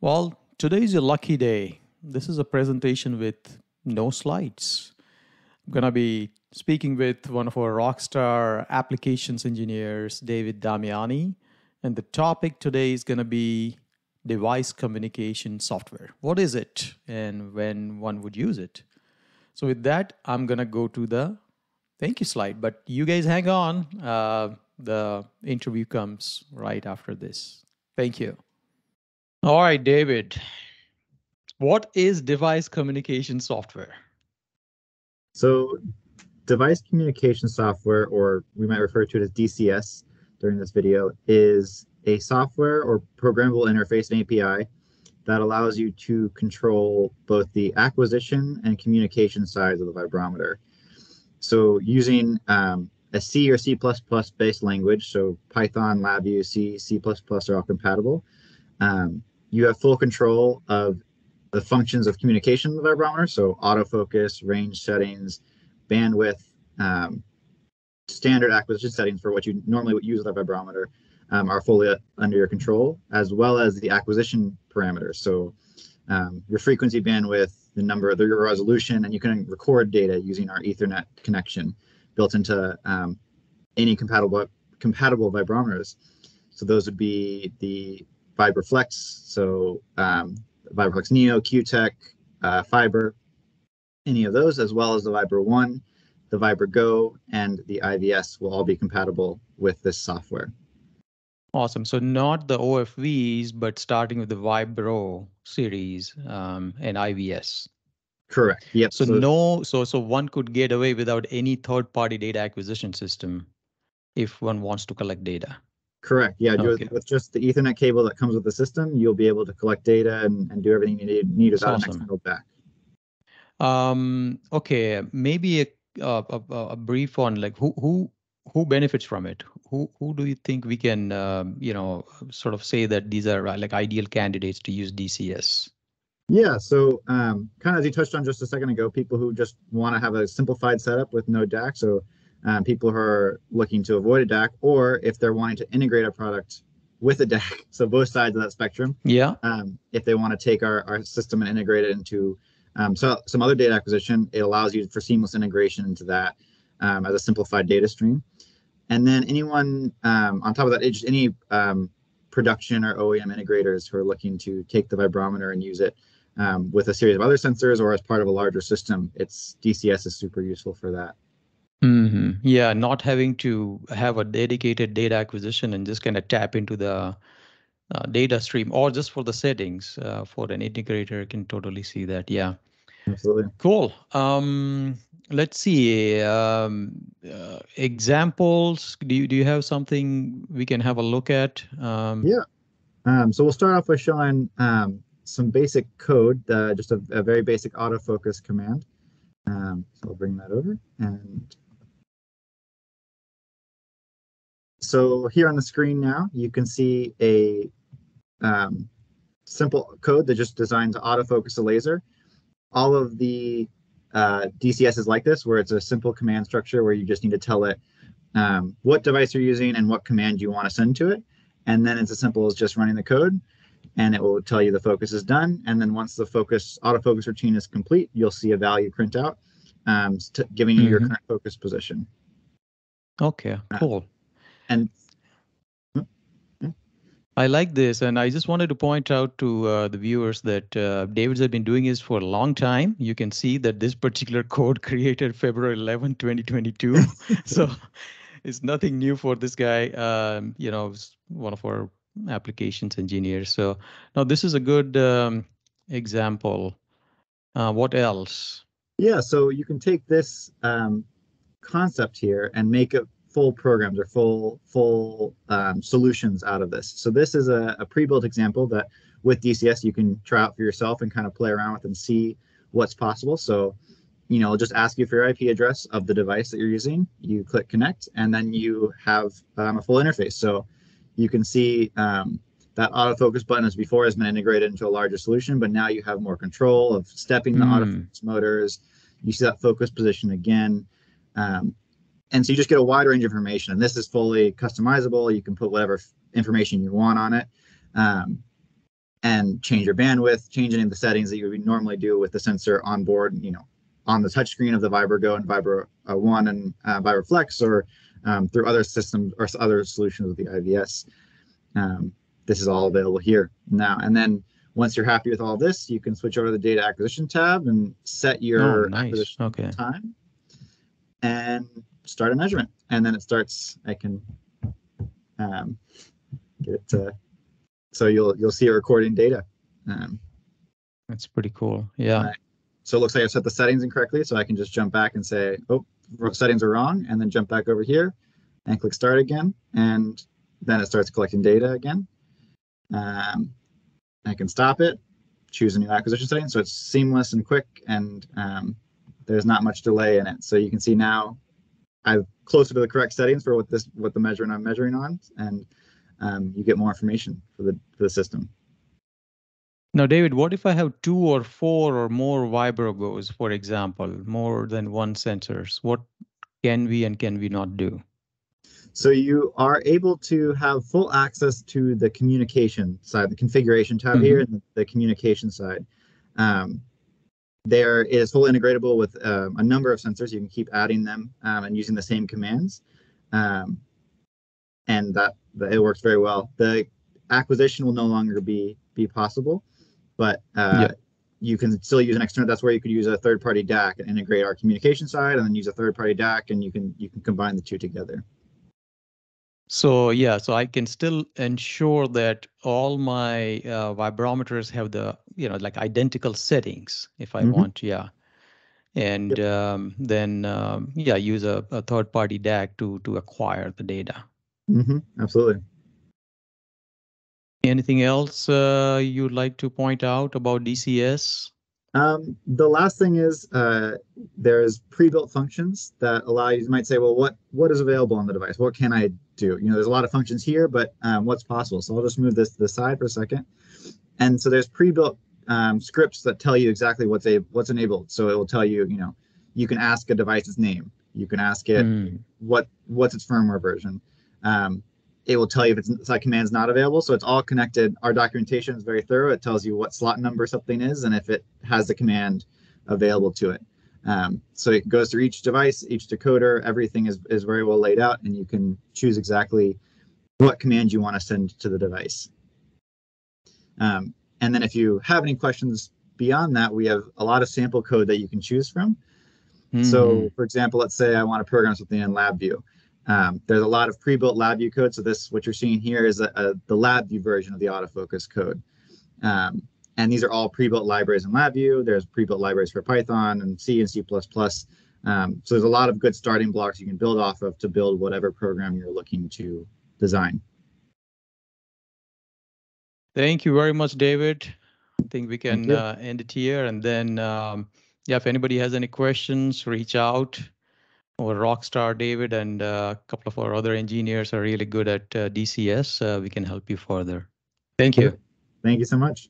Well, today is a lucky day. This is a presentation with no slides. I'm going to be speaking with one of our rockstar applications engineers, David Damiani. And the topic today is going to be device communication software. What is it and when one would use it? So with that, I'm going to go to the thank you slide. But you guys hang on. The interview comes right after this. Thank you. All right, David. What is device communication software? So device communication software, or we might refer to it as DCS during this video, is a software or programmable interface and API that allows you to control both the acquisition and communication sides of the vibrometer. So using a C or C++ based language, so Python, LabVIEW, C, C++ are all compatible. You have full control of the functions of communication of the vibrometer, so autofocus, range settings, bandwidth, standard acquisition settings for what you normally would use with a vibrometer are fully under your control, as well as the acquisition parameters. So your frequency bandwidth, the number of your resolution, and you can record data using our Ethernet connection built into any compatible vibrometers. So those would be the VibraFlex, so VibraFlex Neo, QTech, Fiber, any of those, as well as the Vibra One, the Vibra Go, and the IVS will all be compatible with this software. Awesome. So not the OFVs, but starting with the Vibro series and IVS. Correct. Yep. So one could get away without any third-party data acquisition system if one wants to collect data. Correct. Yeah. Okay. With just the Ethernet cable that comes with the system, you'll be able to collect data and do everything you need without an external back. Okay. Maybe a brief on like who benefits from it? Who do you think we can sort of say that these are like ideal candidates to use DCS? Yeah, so kind of as you touched on just a second ago, people who just want to have a simplified setup with no DAC. So people who are looking to avoid a DAC, or if they're wanting to integrate a product with a DAC, so both sides of that spectrum. Yeah. If they want to take our system and integrate it into some other data acquisition, it allows you for seamless integration into that as a simplified data stream. And then anyone on top of that, just any production or OEM integrators who are looking to take the vibrometer and use it with a series of other sensors or as part of a larger system, DCS is super useful for that. Mm-hmm. Yeah, not having to have a dedicated data acquisition and just kind of tap into the data stream, or just for the settings for an integrator can totally see that. Yeah, absolutely. Cool. Let's see examples. Do you have something we can have a look at? Yeah. So we'll start off by showing some basic code, just a very basic autofocus command. So I'll bring that over. And so here on the screen now, you can see a simple code that just designed to autofocus a laser. All of the DCS is like this, where it's a simple command structure where you just need to tell it what device you're using and what command you want to send to it. And then it's as simple as just running the code, and it will tell you the focus is done. And then once the autofocus routine is complete, you'll see a value print out, giving you your current focus position. Okay, cool. And I like this, and I just wanted to point out to the viewers that David's has been doing this for a long time. You can see that this particular code created February 11, 2022. So it's nothing new for this guy. One of our applications engineers. So now this is a good example. What else? Yeah, so you can take this concept here and make it full programs or full solutions out of this. So this is a pre-built example that with DCS you can try out for yourself and kind of play around with and see what's possible. So, it'll just ask you for your IP address of the device that you're using. You click connect, and then you have a full interface. So you can see that autofocus button as before has been integrated into a larger solution, but now you have more control of stepping the autofocus motors. You see that focus position again. And so you just get a wide range of information, and this is fully customizable. You can put whatever information you want on it. and change your bandwidth, change any of the settings that you would normally do with the sensor on board, on the touchscreen of the VibraGo and Vibra One and VibraFlex, or through other systems or other solutions with the IVS. This is all available here now. And then once you're happy with all this, you can switch over to the data acquisition tab and set your acquisition time and start a measurement. And then it starts. I can get it to, so you'll see it recording data. That's pretty cool. Yeah. So it looks like I set the settings incorrectly, so I can just jump back and say, oh, settings are wrong, and then jump back over here and click start again, and then it starts collecting data again. I can stop it, choose a new acquisition setting, so it's seamless and quick, and there's not much delay in it. So you can see now I'm closer to the correct settings for what the measurement I'm measuring on, and you get more information for the system. Now, David, what if I have 2 or 4 or more VibraGos, for example, more than one sensors? What can we and can we not do? So you are able to have full access to the communication side, the configuration tab here, and the communication side. There is full integratable with a number of sensors. You can keep adding them and using the same commands, and that it works very well. The acquisition will no longer be possible, but you can still use an external. That's where you could use a third-party DAC and integrate our communication side, and then use a third-party DAC, and you can combine the two together. So yeah, so I can still ensure that all my vibrometers have the like identical settings if I want, and then use a third-party DAC to acquire the data. Absolutely. Anything else you'd like to point out about DCS? The last thing is there's pre-built functions that allow you might say, well, what is available on the device? What can I do? There's a lot of functions here, but what's possible? So I'll just move this to the side for a second. And so there's pre-built scripts that tell you exactly what's enabled. So it will tell you, you can ask a device's name. You can ask it what's its firmware version. It will tell you if that command's not available. So it's all connected. Our documentation is very thorough. It tells you what slot number something is and if it has the command available to it. So it goes through each device, each decoder. Everything is very well laid out, and you can choose exactly what command you want to send to the device. And then if you have any questions beyond that, we have a lot of sample code that you can choose from. So for example, let's say I want to program something in LabVIEW. There's a lot of pre-built LabVIEW code. So what you're seeing here is the LabVIEW version of the autofocus code. And these are all pre-built libraries in LabVIEW. There's pre-built libraries for Python and C and C++. So there's a lot of good starting blocks you can build off of to build whatever program you're looking to design. Thank you very much, David. I think we can end it here. And then, if anybody has any questions, reach out. Our Rockstar David and a couple of our other engineers are really good at DCS. We can help you further. Thank you. Thank you so much.